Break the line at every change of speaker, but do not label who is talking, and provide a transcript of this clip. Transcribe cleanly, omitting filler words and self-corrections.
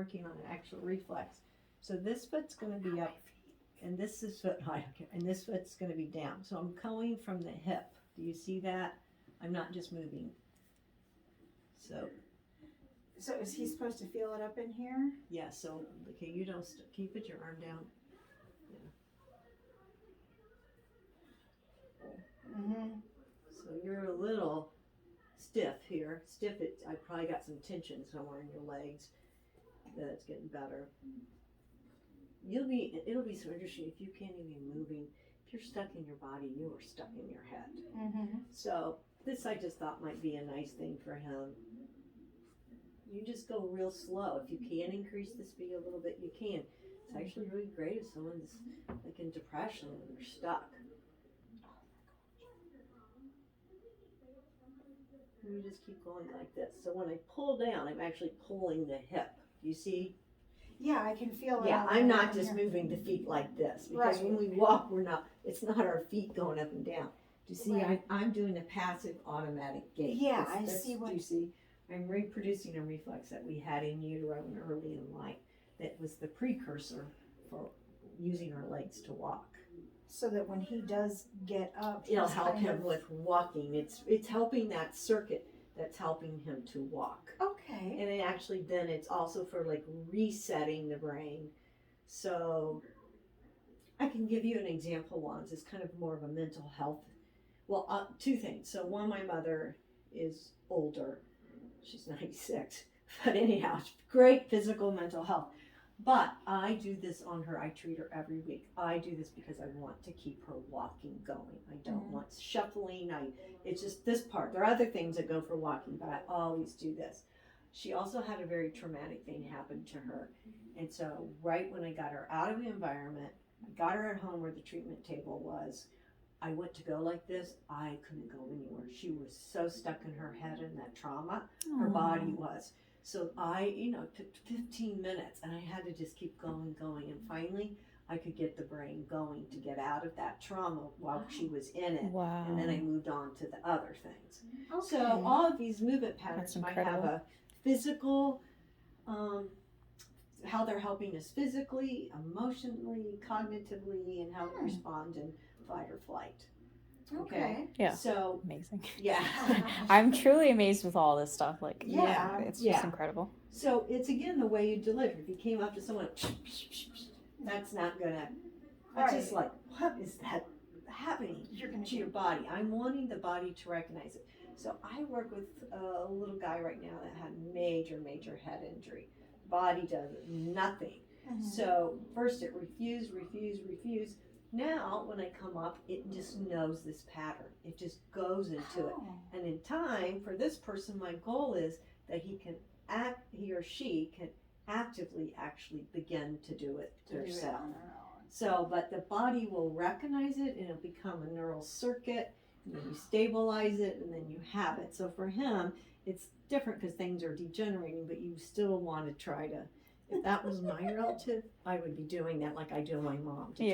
working on an actual reflex. So this foot's going to be up, and this is foot high, and this foot's going to be down. So I'm going from the hip. Do you see that? I'm not just moving. So
is he supposed to feel it up in here?
yeah. So okay, you don't. Can you put your arm down? Yeah.
Mm-hmm.
So you're a little stiff here. Stiff. I probably got some tension somewhere in your legs. That's getting better. It'll be so interesting if you can't even be moving. If you're stuck in your body, you are stuck in your head.
Mm-hmm.
So this I just thought might be a nice thing for him. You just go real slow. If you can increase the speed a little bit, you can. It's actually really great if someone's like in depression and they're stuck. And you just keep going like this. So when I pull down, I'm actually pulling the hip. You see?
Yeah, I can feel it.
Yeah,
all
I'm
the way
not
in
just
here.
moving the feet like this because
Right.
when we walk, it's not our feet going up and down. Do you see?
Right.
I'm doing a passive automatic gait.
Yeah, I see
Do
what.
you see? I'm reproducing a reflex that we had in utero and early in life that was the precursor for using our legs to walk.
So that when he does get up,
It'll
he's
help
kind
him
of-
with walking. It's helping that circuit that's helping him to walk.
Okay.
And it actually then it's also for like resetting the brain. So I can give you an example once. It's kind of more of a mental health. Well, two things. So one, my mother is older. She's 96. But anyhow, great physical mental health. But I do this on her. I treat her every week. I do this because I want to keep her walking going. I don't want shuffling. It's just this part. There are other things that go for walking, but I always do this. She also had a very traumatic thing happen to her. And so right when I got her out of the environment, I got her at home where the treatment table was. I went to go like this. I couldn't go anywhere. She was so stuck in her head in that trauma. Her body was. So I, took 15 minutes and I had to just keep going. And finally I could get the brain going to get out of that trauma while she was in it.
Wow.
And then I moved on to the other things.
Okay.
So all of these movement patterns
That's
might have
incredible.
a physical, how they're helping us physically, emotionally, cognitively, and how they respond in fight or flight.
Okay.
Yeah.
So,
Amazing.
yeah.
I'm truly amazed with all this stuff. Like,
Yeah.
it's
Yeah.
just incredible.
So it's again the way you deliver. If you came up to someone, that's not gonna. That's just like, what is that happening
You're gonna
to your body? I'm wanting the body to recognize it. So I work with a little guy right now that had major head injury. Body does nothing. So first it refused. Now when I come up, it just knows this pattern. It just goes into it. And in time, for this person, my goal is that he or she can actively actually begin to do it themselves. So, but the body will recognize it and it'll become a neural circuit, and then you stabilize it and then you have it. So for him, it's different because things are degenerating, but you still want to try to, if that was my relative, I would be doing that like I do my mom to try